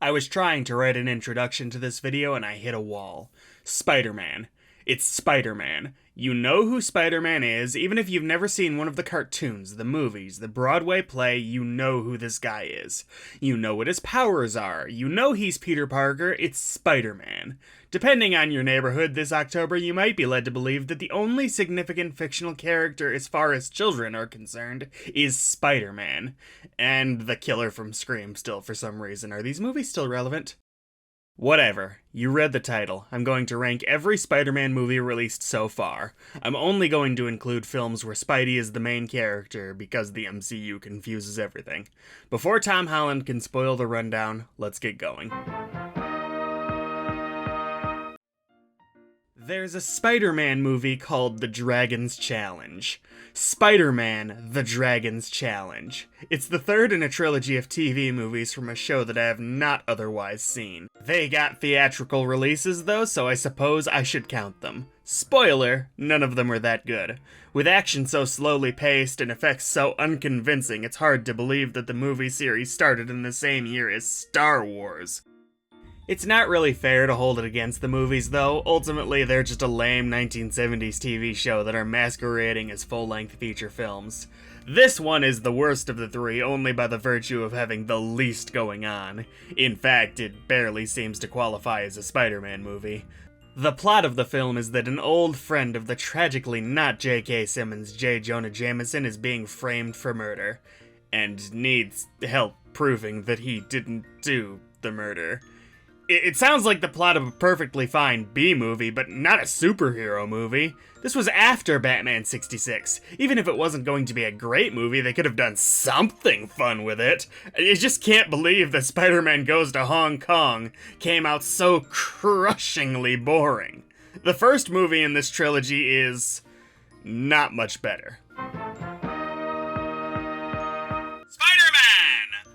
I was trying to write an introduction to this video and I hit a wall. Spider-Man. It's Spider-Man. You know who Spider-Man is, even if you've never seen one of the cartoons, the movies, the Broadway play, you know who this guy is. You know what his powers are. You know he's Peter Parker, it's Spider-Man. Depending on your neighborhood this October, you might be led to believe that the only significant fictional character as far as children are concerned is Spider-Man. And the killer from Scream still for some reason. Are these movies still relevant? Whatever. You read the title. I'm going to rank every Spider-Man movie released so far. I'm only going to include films where Spidey is the main character because the MCU confuses everything. Before Tom Holland can spoil the rundown, let's get going. There's a Spider-Man movie called The Dragon's Challenge. Spider-Man: The Dragon's Challenge. It's the third in a trilogy of TV movies from a show that I have not otherwise seen. They got theatrical releases though, so I suppose I should count them. Spoiler, none of them are that good. With action so slowly paced and effects so unconvincing, it's hard to believe that the movie series started in the same year as Star Wars. It's not really fair to hold it against the movies, though. Ultimately, they're just a lame 1970s TV show that are masquerading as full-length feature films. This one is the worst of the three only by the virtue of having the least going on. In fact, it barely seems to qualify as a Spider-Man movie. The plot of the film is that an old friend of the tragically not J.K. Simmons' J. Jonah Jameson is being framed for murder, and needs help proving that he didn't do the murder. It sounds like the plot of a perfectly fine B-movie, but not a superhero movie. This was after Batman 66. Even if it wasn't going to be a great movie, they could have done something fun with it. I just can't believe that Spider-Man Goes to Hong Kong came out so crushingly boring. The first movie in this trilogy is not much better. Spider-Man!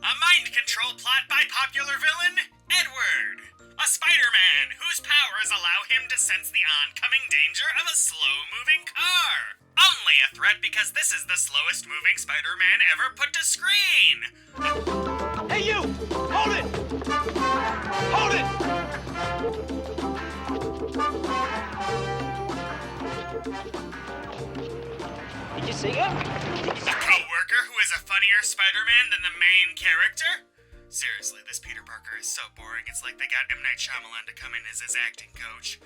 A mind control plot by popular villain Edward, a Spider-Man whose powers allow him to sense the oncoming danger of a slow-moving car. Only a threat because this is the slowest moving Spider-Man ever put to screen. Hey you! Hold it! Hold it! Did you see him? A co-worker who is a funnier Spider-Man than the main character? Seriously, this Peter Parker is so boring, it's like they got M. Night Shyamalan to come in as his acting coach.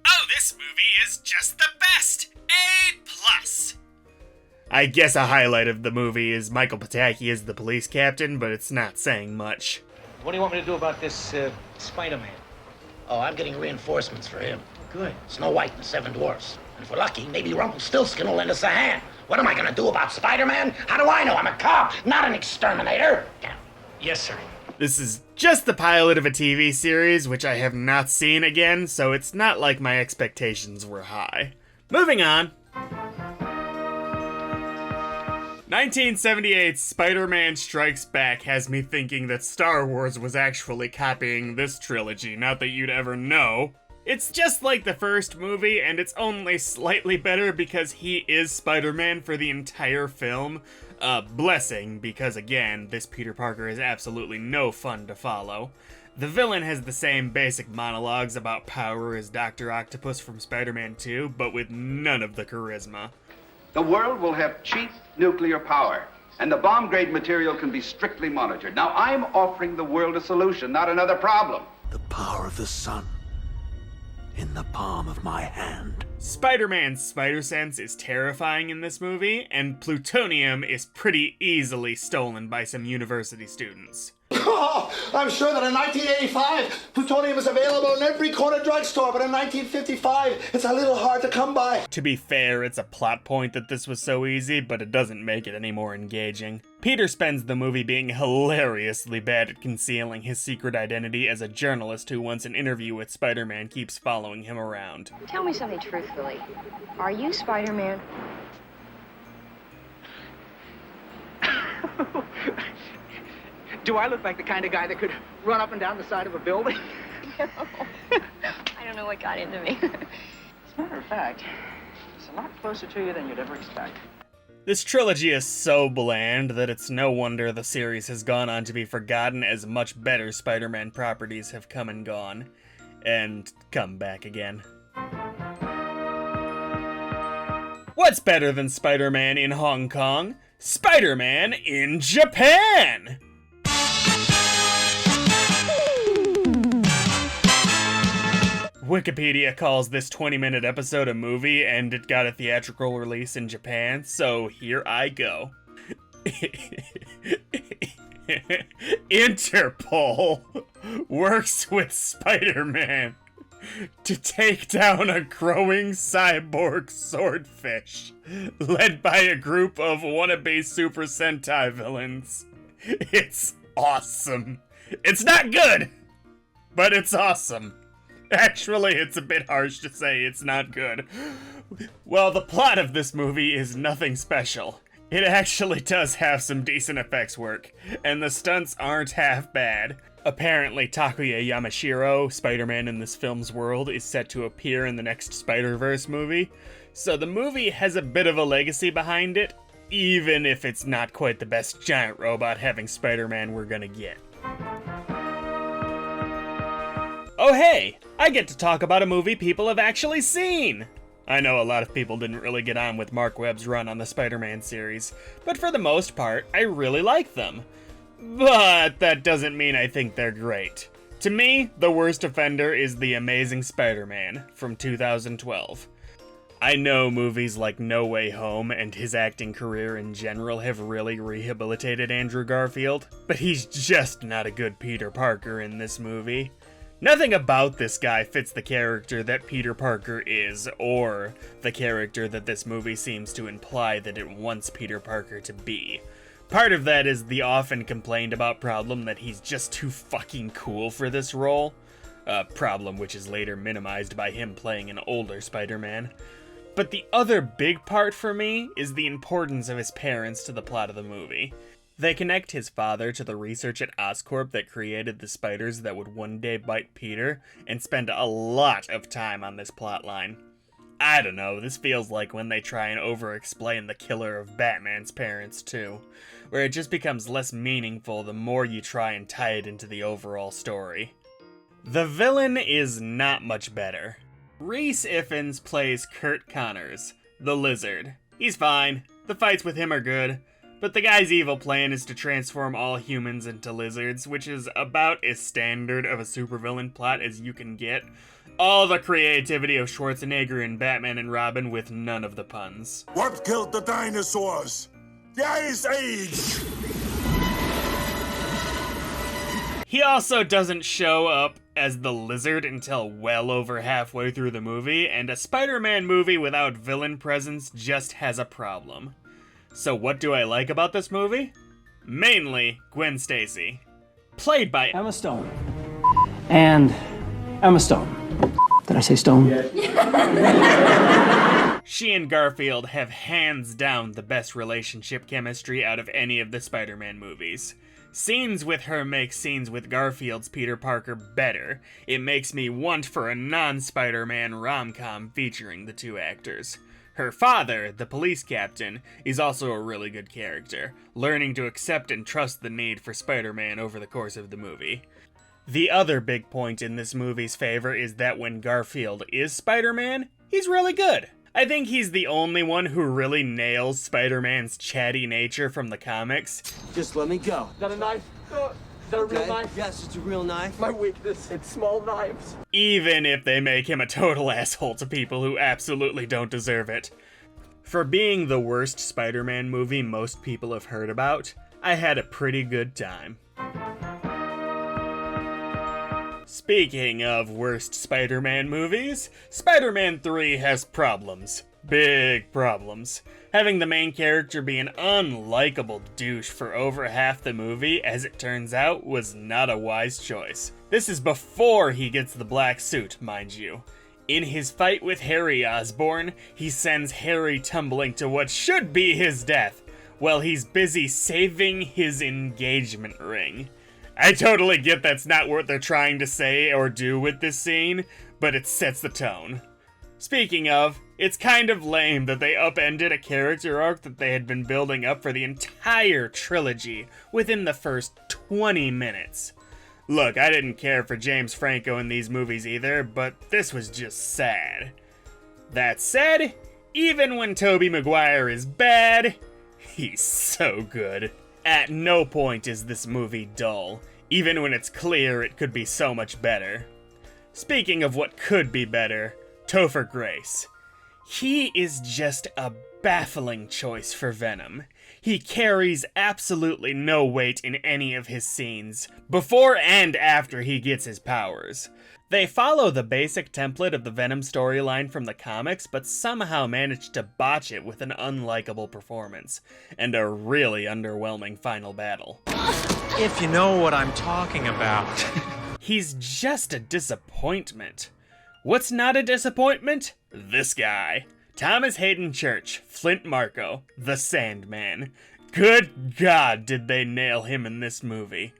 Oh, this movie is just the best! A+. I guess a highlight of the movie is Michael Pataki as the police captain, but it's not saying much. What do you want me to do about this, Spider-Man? Oh, I'm getting reinforcements for him. Good. Snow White and the Seven Dwarfs. And if we're lucky, maybe Rumpelstiltskin will lend us a hand. What am I gonna do about Spider-Man? How do I know? I'm a cop, not an exterminator. Damn. Yes, sir. This is just the pilot of a TV series, which I have not seen again, so it's not like my expectations were high. Moving on. 1978's Spider-Man Strikes Back has me thinking that Star Wars was actually copying this trilogy, not that you'd ever know. It's just like the first movie, and it's only slightly better because he is Spider-Man for the entire film. A blessing, because again, this Peter Parker is absolutely no fun to follow. The villain has the same basic monologues about power as Dr. Octopus from SpiderMan II, but with none of the charisma. The world will have cheap nuclear power, and the bomb-grade material can be strictly monitored. Now, I'm offering the world a solution, not another problem. The power of the sun in the palm of my hand. Spider-Man's spider sense is terrifying in this movie, and plutonium is pretty easily stolen by some university students. Oh, I'm sure that in 1985, plutonium is available in every corner drugstore, but in 1955, it's a little hard to come by. To be fair, it's a plot point that this was so easy, but it doesn't make it any more engaging. Peter spends the movie being hilariously bad at concealing his secret identity as a journalist who wants an interview with Spider-Man keeps following him around. Tell me something truthfully. Are you Spider-Man? Do I look like the kind of guy that could run up and down the side of a building? No. I don't know what got into me. As a matter of fact, it's a lot closer to you than you'd ever expect. This trilogy is so bland that it's no wonder the series has gone on to be forgotten as much better Spider-Man properties have come and gone. And come back again. What's better than Spider-Man in Hong Kong? Spider-Man in Japan! Wikipedia calls this 20-minute episode a movie, and it got a theatrical release in Japan, so here I go. Interpol works with Spider-Man to take down a growing cyborg swordfish, led by a group of wannabe Super Sentai villains. It's awesome. It's not good, but it's awesome. Actually, it's a bit harsh to say it's not good. Well, the plot of this movie is nothing special. It actually does have some decent effects work, and the stunts aren't half bad. Apparently, Takuya Yamashiro, Spider-Man in this film's world, is set to appear in the next SpiderVerse movie, so the movie has a bit of a legacy behind it, even if it's not quite the best giant robot having Spider-Man we're gonna get. Oh hey, I get to talk about a movie people have actually seen! I know a lot of people didn't really get on with Mark Webb's run on the Spider-Man series, but for the most part, I really like them. But that doesn't mean I think they're great. To me, the worst offender is The Amazing Spider-Man from 2012. I know movies like No Way Home and his acting career in general have really rehabilitated Andrew Garfield, but he's just not a good Peter Parker in this movie. Nothing about this guy fits the character that Peter Parker is, or the character that this movie seems to imply that it wants Peter Parker to be. Part of that is the often complained about problem that he's just too fucking cool for this role. A problem which is later minimized by him playing an older Spider-Man. But the other big part for me is the importance of his parents to the plot of the movie. They connect his father to the research at Oscorp that created the spiders that would one day bite Peter, and spend a lot of time on this plotline. I don't know, this feels like when they try and over-explain the killer of Batman's parents too, where it just becomes less meaningful the more you try and tie it into the overall story. The villain is not much better. Rhys Ifans plays Kurt Connors, the Lizard. He's fine, the fights with him are good, but the guy's evil plan is to transform all humans into lizards, which is about as standard of a supervillain plot as you can get. All the creativity of Schwarzenegger in Batman and Robin with none of the puns. What killed the dinosaurs? The Ice Age! He also doesn't show up as the Lizard until well over halfway through the movie, and a Spider-Man movie without villain presence just has a problem. So what do I like about this movie? Mainly Gwen Stacy, played by Emma Stone. And Emma Stone. Did I say Stone? She and Garfield have hands down the best relationship chemistry out of any of the Spider-Man movies. Scenes with her make scenes with Garfield's Peter Parker better. It makes me want for a non-Spider-Man rom-com featuring the two actors. Her father, the police captain, is also a really good character, learning to accept and trust the need for Spider-Man over the course of the movie. The other big point in this movie's favor is that when Garfield is Spider-Man, he's really good. I think he's the only one who really nails Spider-Man's chatty nature from the comics. Just let me go. Is that a knife? Is that a real knife? Yes, it's a real knife. My weakness, it's small knives. Even if they make him a total asshole to people who absolutely don't deserve it. For being the worst Spider-Man movie most people have heard about, I had a pretty good time. Speaking of worst Spider-Man movies, Spider-Man III has problems. Big problems. Having the main character be an unlikable douche for over half the movie, as it turns out, was not a wise choice. This is before he gets the black suit, mind you. In his fight with Harry Osborn, he sends Harry tumbling to what should be his death, while he's busy saving his engagement ring. I totally get that's not what they're trying to say or do with this scene, but it sets the tone. Speaking of, It's kind of lame that they upended a character arc that they had been building up for the entire trilogy within the first 20 minutes. Look, I didn't care for James Franco in these movies either, but this was just sad. That said, even when Tobey Maguire is bad, he's so good. At no point is this movie dull, even when it's clear it could be so much better. Speaking of what could be better, Topher Grace. He is just a baffling choice for Venom. He carries absolutely no weight in any of his scenes, before and after he gets his powers. They follow the basic template of the Venom storyline from the comics, but somehow manage to botch it with an unlikable performance, and a really underwhelming final battle. If you know what I'm talking about. He's just a disappointment. What's not a disappointment? This guy. Thomas Hayden Church, Flint Marko, the Sandman. Good God, did they nail him in this movie.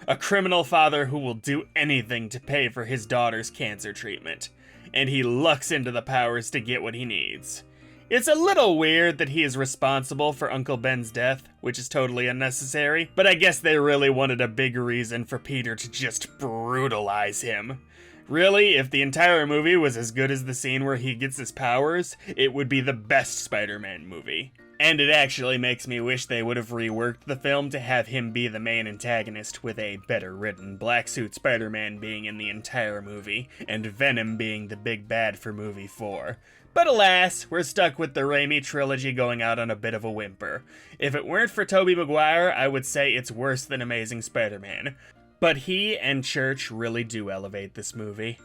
A criminal father who will do anything to pay for his daughter's cancer treatment. And he lucks into the powers to get what he needs. It's a little weird that he is responsible for Uncle Ben's death, which is totally unnecessary, but I guess they really wanted a big reason for Peter to just brutalize him. Really, if the entire movie was as good as the scene where he gets his powers, it would be the best Spider-Man movie. And it actually makes me wish they would have reworked the film to have him be the main antagonist, with a better-written black suit Spider-Man being in the entire movie, and Venom being the big bad for movie 4. But alas, we're stuck with the Raimi trilogy going out on a bit of a whimper. If it weren't for Tobey Maguire, I would say it's worse than Amazing Spider-Man. But he and Church really do elevate this movie.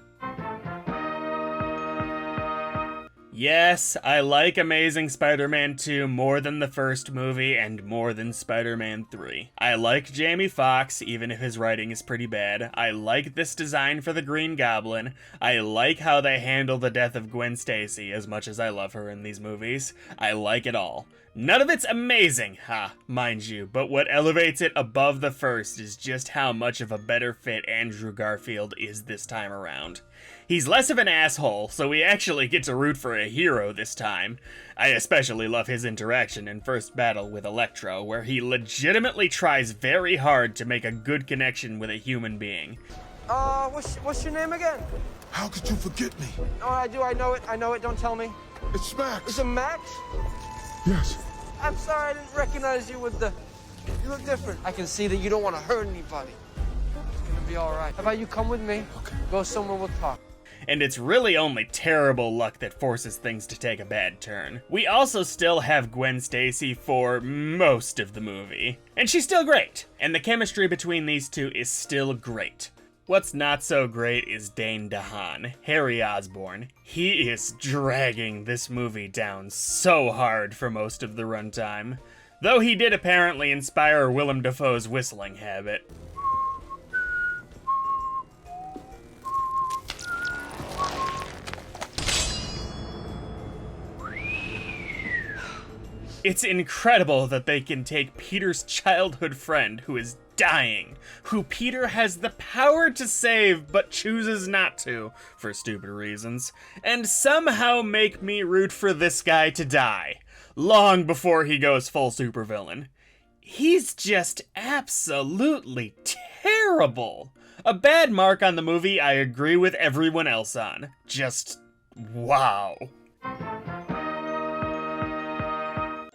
Yes, I like Amazing Spider-Man 2 more than the first movie and more than Spider-Man 3. I like Jamie Foxx, even if his writing is pretty bad. I like this design for the Green Goblin. I like how they handle the death of Gwen Stacy, as much as I love her in these movies. I like it all. None of it's amazing, mind you, but what elevates it above the first is just how much of a better fit Andrew Garfield is this time around. He's less of an asshole, so we actually get to root for a hero this time. I especially love his interaction in First Battle with Electro, where he legitimately tries very hard to make a good connection with a human being. What's your name again? How could you forget me? Oh, I do, I know it, don't tell me. It's Max. Is it Max? Yes. I'm sorry, I didn't recognize you with the... You look different. I can see that you don't want to hurt anybody. It's gonna be all right. How about you come with me? Okay. Go somewhere, we'll talk. And it's really only terrible luck that forces things to take a bad turn. We also still have Gwen Stacy for most of the movie, and she's still great, and the chemistry between these two is still great. What's not so great is Dane DeHaan, Harry Osborn. He is dragging this movie down so hard for most of the runtime, though he did apparently inspire Willem Dafoe's whistling habit. It's incredible that they can take Peter's childhood friend who is dying, who Peter has the power to save but chooses not to, for stupid reasons, and somehow make me root for this guy to die, long before he goes full supervillain. He's just absolutely terrible. A bad mark on the movie I agree with everyone else on. Just wow.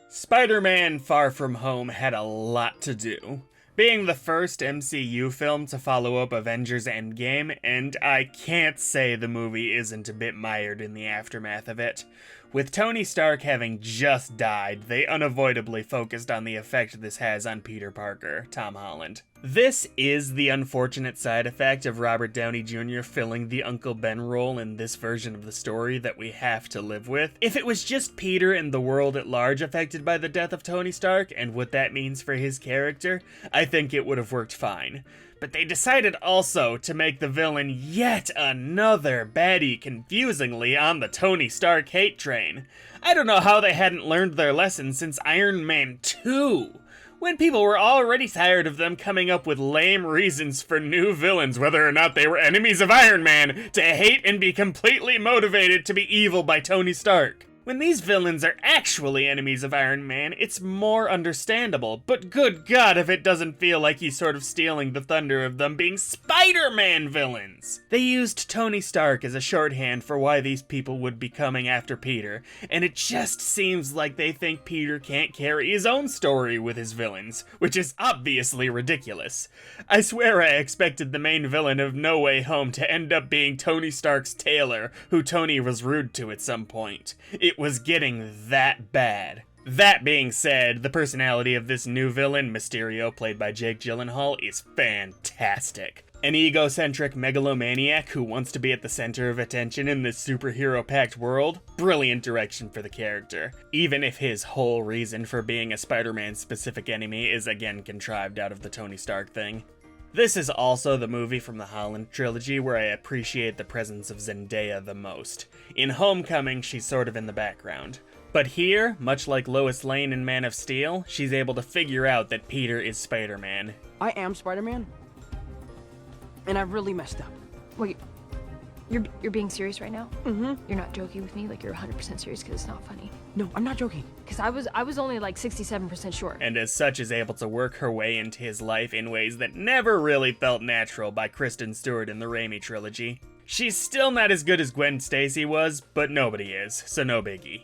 Spider-Man Far From Home had a lot to do, being the first MCU film to follow up Avengers Endgame, and I can't say the movie isn't a bit mired in the aftermath of it. With Tony Stark having just died, they unavoidably focused on the effect this has on Peter Parker, Tom Holland. This is the unfortunate side effect of Robert Downey Jr. filling the Uncle Ben role in this version of the story that we have to live with. If it was just Peter and the world at large affected by the death of Tony Stark and what that means for his character, I think it would have worked fine. But they decided also to make the villain yet another baddie confusingly on the Tony Stark hate train. I don't know how they hadn't learned their lesson since Iron Man II, when people were already tired of them coming up with lame reasons for new villains, whether or not they were enemies of Iron Man, to hate and be completely motivated to be evil by Tony Stark. When these villains are actually enemies of Iron Man, it's more understandable, but good God if it doesn't feel like he's sort of stealing the thunder of them being Spider-Man villains! They used Tony Stark as a shorthand for why these people would be coming after Peter, and it just seems like they think Peter can't carry his own story with his villains, which is obviously ridiculous. I swear I expected the main villain of No Way Home to end up being Tony Stark's tailor, who Tony was rude to at some point. It was getting that bad. That being said, the personality of this new villain, Mysterio, played by Jake Gyllenhaal, is fantastic. An egocentric megalomaniac who wants to be at the center of attention in this superhero-packed world, brilliant direction for the character, even if his whole reason for being a Spider-Man-specific enemy is again contrived out of the Tony Stark thing. This is also the movie from the Holland trilogy where I appreciate the presence of Zendaya the most. In Homecoming, she's sort of in the background. But here, much like Lois Lane in Man of Steel, she's able to figure out that Peter is Spider-Man. I am Spider-Man, and I really messed up. Wait, you're being serious right now? Mm-hmm. You're not joking with me? Like you're 100% serious because it's not funny? No, I'm not joking. Because I was only like 67% sure. And as such is able to work her way into his life in ways that never really felt natural by Kristen Stewart in the Raimi trilogy. She's still not as good as Gwen Stacy was, but nobody is, so no biggie.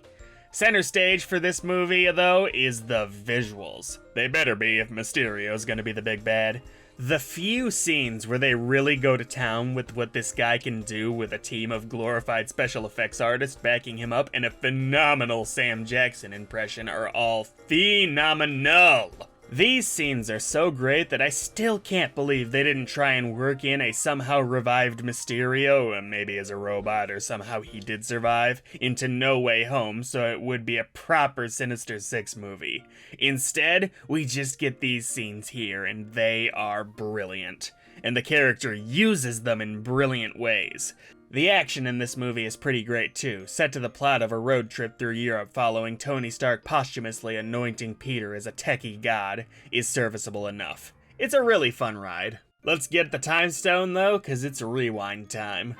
Center stage for this movie, though, is the visuals. They better be if Mysterio's gonna be the big bad. The few scenes where they really go to town with what this guy can do with a team of glorified special effects artists backing him up and a phenomenal Sam Jackson impression are all phenomenal. These scenes are so great that I still can't believe they didn't try and work in a somehow revived Mysterio, maybe as a robot or somehow he did survive, into No Way Home so it would be a proper Sinister Six movie. Instead, we just get these scenes here and they are brilliant. And the character uses them in brilliant ways. The action in this movie is pretty great too, set to the plot of a road trip through Europe following Tony Stark posthumously anointing Peter as a techie god is serviceable enough. It's a really fun ride. Let's get the time stone though, cause it's rewind time.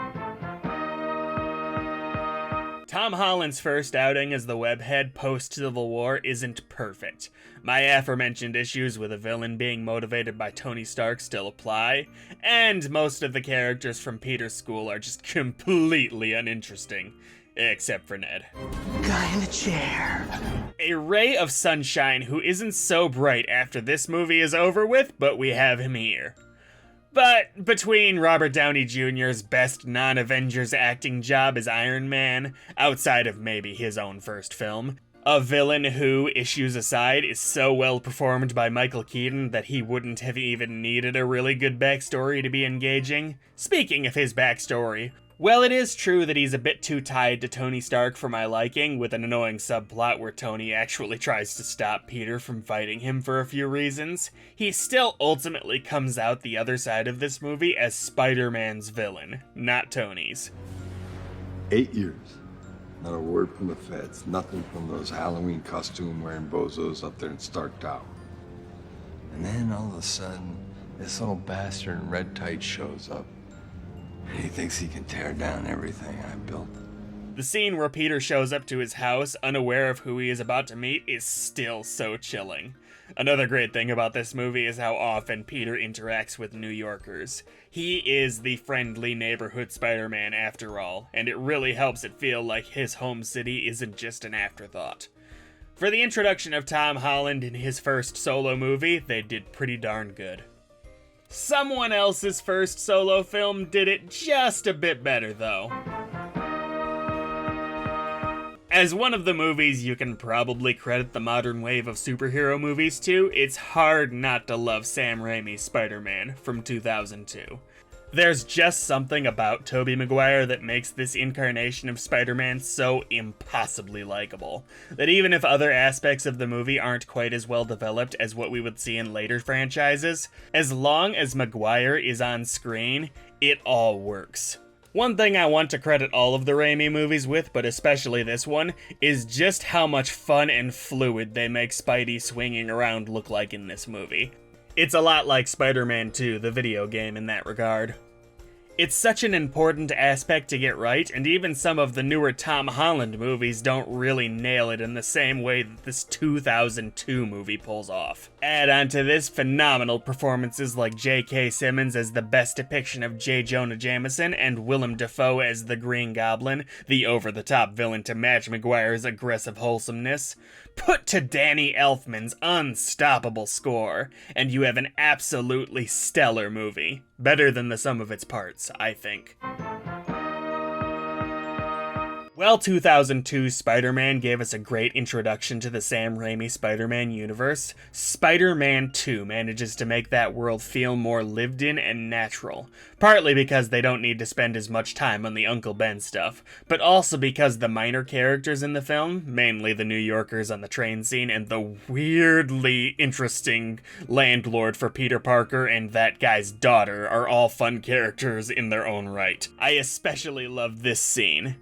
Tom Holland's first outing as the webhead post-Civil War isn't perfect. My aforementioned issues with a villain being motivated by Tony Stark still apply, and most of the characters from Peter's school are just completely uninteresting. Except for Ned. Guy in the chair. A ray of sunshine who isn't so bright after this movie is over with, but we have him here. But between Robert Downey Jr.'s best non-Avengers acting job as Iron Man, outside of maybe his own first film, a villain who, issues aside, is so well performed by Michael Keaton that he wouldn't have even needed a really good backstory to be engaging. Speaking of his backstory, well, it is true that he's a bit too tied to Tony Stark for my liking, with an annoying subplot where Tony actually tries to stop Peter from fighting him for a few reasons. He still ultimately comes out the other side of this movie as Spider-Man's villain, not Tony's. 8 years. Not a word from the feds, nothing from those Halloween costume-wearing bozos up there in Stark Tower. And then all of a sudden, this little bastard in red tights shows up. He thinks he can tear down everything I built. The scene where Peter shows up to his house, unaware of who he is about to meet, is still so chilling. Another great thing about this movie is how often Peter interacts with New Yorkers. He is the friendly neighborhood Spider-Man after all, and it really helps it feel like his home city isn't just an afterthought. For the introduction of Tom Holland in his first solo movie, they did pretty darn good. Someone else's first solo film did it just a bit better, though. As one of the movies you can probably credit the modern wave of superhero movies to, it's hard not to love Sam Raimi's Spider-Man from 2002. There's just something about Tobey Maguire that makes this incarnation of Spider-Man so impossibly likable, that even if other aspects of the movie aren't quite as well developed as what we would see in later franchises, as long as Maguire is on screen, it all works. One thing I want to credit all of the Raimi movies with, but especially this one, is just how much fun and fluid they make Spidey swinging around look like in this movie. It's a lot like SpiderMan II, the video game, in that regard. It's such an important aspect to get right, and even some of the newer Tom Holland movies don't really nail it in the same way that this 2002 movie pulls off. Add on to this phenomenal performances like J.K. Simmons as the best depiction of J. Jonah Jameson and Willem Dafoe as the Green Goblin, the over-the-top villain to match Maguire's aggressive wholesomeness. Put to Danny Elfman's unstoppable score, and you have an absolutely stellar movie. Better than the sum of its parts, I think. Well, 2002 Spider-Man gave us a great introduction to the Sam Raimi Spider-Man universe. SpiderMan II manages to make that world feel more lived in and natural, partly because they don't need to spend as much time on the Uncle Ben stuff, but also because the minor characters in the film, mainly the New Yorkers on the train scene and the weirdly interesting landlord for Peter Parker and that guy's daughter, are all fun characters in their own right. I especially love this scene.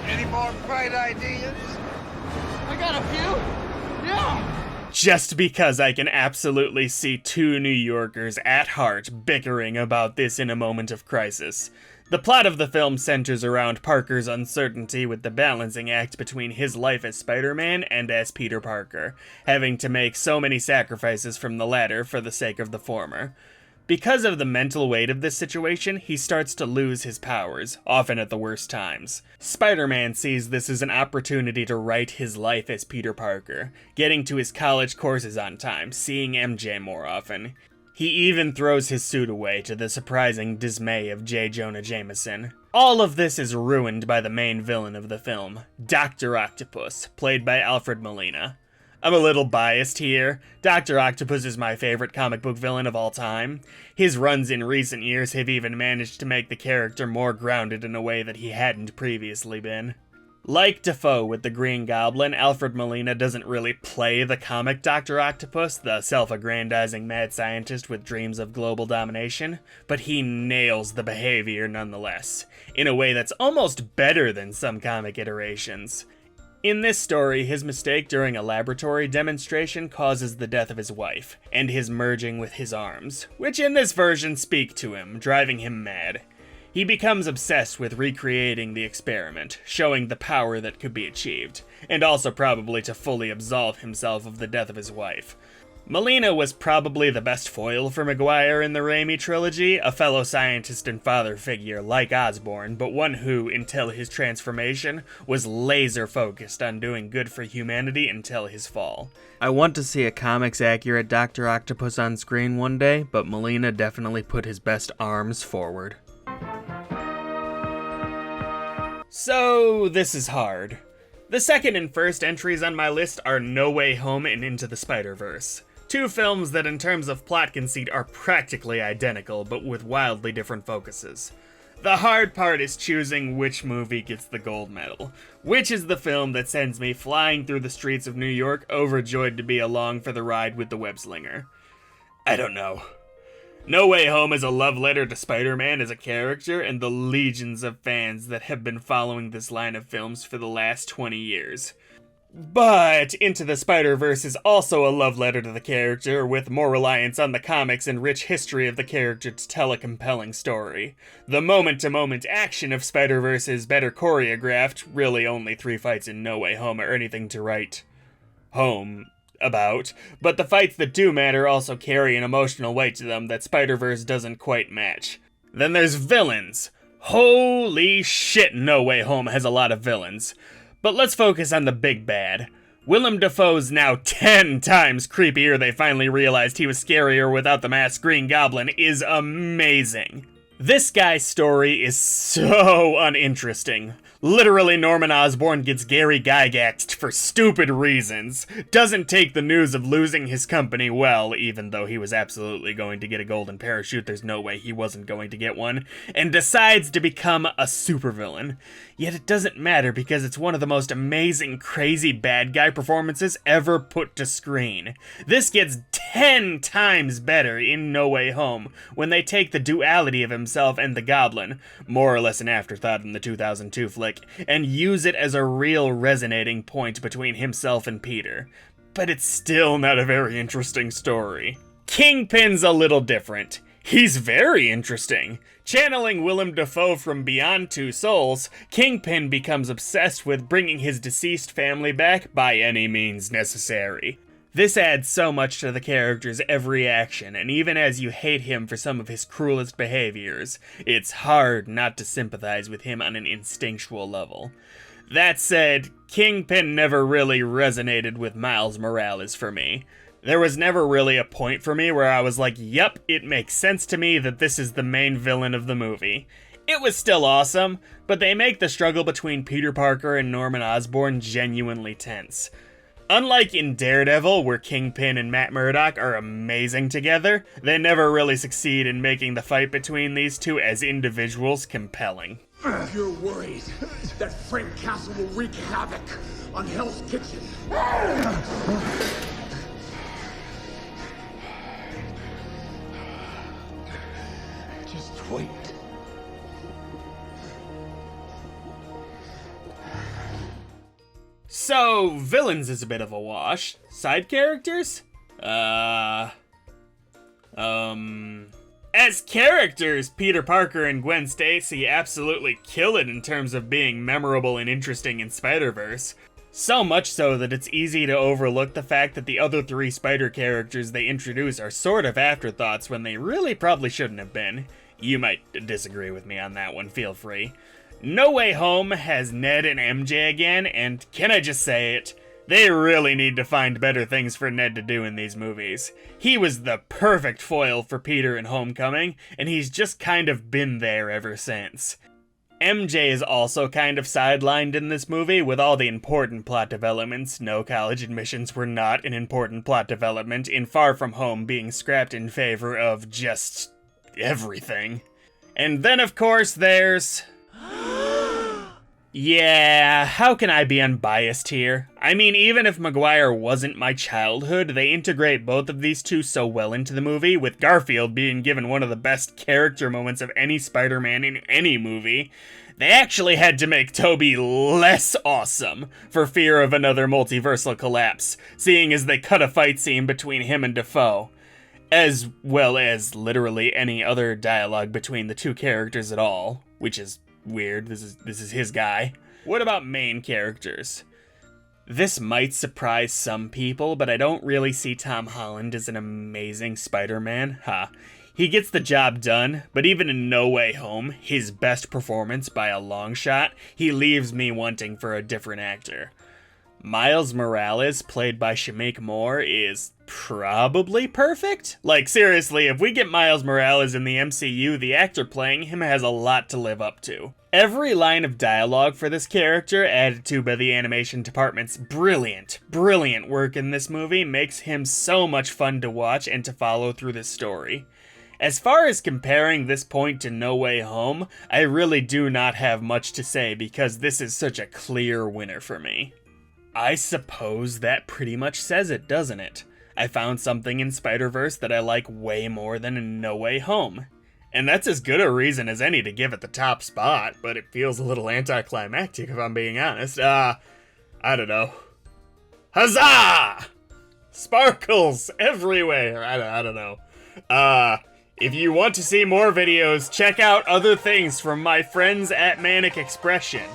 Any more bright ideas? I got a few. Yeah. Just because I can absolutely see two New Yorkers at heart bickering about this in a moment of crisis. The plot of the film centers around Parker's uncertainty with the balancing act between his life as Spider-Man and as Peter Parker, having to make so many sacrifices from the latter for the sake of the former. Because of the mental weight of this situation, he starts to lose his powers, often at the worst times. Spider-Man sees this as an opportunity to write his life as Peter Parker, getting to his college courses on time, seeing MJ more often. He even throws his suit away to the surprising dismay of J. Jonah Jameson. All of this is ruined by the main villain of the film, Dr. Octopus, played by Alfred Molina. I'm a little biased here. Dr. Octopus is my favorite comic book villain of all time. His runs in recent years have even managed to make the character more grounded in a way that he hadn't previously been. Like Dafoe with the Green Goblin, Alfred Molina doesn't really play the comic Dr. Octopus, the self-aggrandizing mad scientist with dreams of global domination, but he nails the behavior nonetheless, in a way that's almost better than some comic iterations. In this story, his mistake during a laboratory demonstration causes the death of his wife, and his merging with his arms, which in this version speak to him, driving him mad. He becomes obsessed with recreating the experiment, showing the power that could be achieved, and also probably to fully absolve himself of the death of his wife. Molina was probably the best foil for Maguire in the Raimi trilogy, a fellow scientist and father figure like Osborn, but one who, until his transformation, was laser-focused on doing good for humanity until his fall. I want to see a comics-accurate Dr. Octopus on screen one day, but Molina definitely put his best arms forward. So, this is hard. The second and first entries on my list are No Way Home and Into the Spider-Verse. Two films that in terms of plot conceit are practically identical, but with wildly different focuses. The hard part is choosing which movie gets the gold medal. Which is the film that sends me flying through the streets of New York, overjoyed to be along for the ride with the web-slinger? I don't know. No Way Home is a love letter to Spider-Man as a character and the legions of fans that have been following this line of films for the last 20 years. But Into the Spider-Verse is also a love letter to the character, with more reliance on the comics and rich history of the character to tell a compelling story. The moment-to-moment action of Spider-Verse is better choreographed, really only 3 fights in No Way Home are anything to write home about, but the fights that do matter also carry an emotional weight to them that Spider-Verse doesn't quite match. Then there's villains. Holy shit, No Way Home has a lot of villains. But let's focus on the big bad. Willem Dafoe's now 10 times creepier they finally realized he was scarier without the masked Green Goblin is amazing. This guy's story is so uninteresting. Literally, Norman Osborn gets Gary Gygaxed for stupid reasons, doesn't take the news of losing his company well, even though he was absolutely going to get a golden parachute, there's no way he wasn't going to get one, and decides to become a supervillain. Yet it doesn't matter because it's one of the most amazing, crazy bad guy performances ever put to screen. This gets 10 times better in No Way Home, when they take the duality of himself and the Goblin, more or less an afterthought in the 2002 flick, and use it as a real resonating point between himself and Peter. But it's still not a very interesting story. Kingpin's a little different. He's very interesting. Channeling Willem Dafoe from Beyond Two Souls, Kingpin becomes obsessed with bringing his deceased family back by any means necessary. This adds so much to the character's every action, and even as you hate him for some of his cruelest behaviors, it's hard not to sympathize with him on an instinctual level. That said, Kingpin never really resonated with Miles Morales for me. There was never really a point for me where I was like, yep, it makes sense to me that this is the main villain of the movie. It was still awesome, but they make the struggle between Peter Parker and Norman Osborn genuinely tense. Unlike in Daredevil, where Kingpin and Matt Murdock are amazing together, they never really succeed in making the fight between these two as individuals compelling. You're worried that Frank Castle will wreak havoc on Hell's Kitchen. Just wait. So, villains is a bit of a wash. Side characters? As characters, Peter Parker and Gwen Stacy absolutely kill it in terms of being memorable and interesting in SpiderVerse. So much so that it's easy to overlook the fact that the other three Spider characters they introduce are sort of afterthoughts when they really probably shouldn't have been. You might disagree with me on that one, feel free. No Way Home has Ned and MJ again, and can I just say it? They really need to find better things for Ned to do in these movies. He was the perfect foil for Peter in Homecoming, and he's just kind of been there ever since. MJ is also kind of sidelined in this movie with all the important plot developments. No college admissions were not an important plot development in Far From Home being scrapped in favor of just everything. And then of course there's... Yeah, how can I be unbiased here? I mean, even if Maguire wasn't my childhood, they integrate both of these two so well into the movie, with Garfield being given one of the best character moments of any Spider-Man in any movie. They actually had to make Tobey less awesome for fear of another multiversal collapse, seeing as they cut a fight scene between him and Dafoe, as well as literally any other dialogue between the two characters at all, which is weird. This is his guy. What about main characters? This might surprise some people, but I don't really see Tom Holland as an amazing Spider-Man. He gets the job done, but even in No Way Home, his best performance by a long shot, he leaves me wanting for a different actor. Miles Morales, played by Shameik Moore, is probably perfect? Like, seriously, if we get Miles Morales in the MCU, the actor playing him has a lot to live up to. Every line of dialogue for this character, added to by the animation department's brilliant work in this movie, makes him so much fun to watch and to follow through this story. As far as comparing this point to No Way Home, I really do not have much to say because this is such a clear winner for me. I suppose that pretty much says it, doesn't it? I found something in Spider-Verse that I like way more than in No Way Home. And that's as good a reason as any to give it the top spot, but it feels a little anticlimactic if I'm being honest. I don't know. Huzzah! Sparkles everywhere! I don't know. If you want to see more videos, check out other things from my friends at Manic Expression.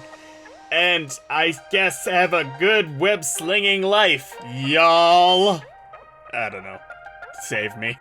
And I guess have a good web-slinging life, y'all. I don't know. Save me.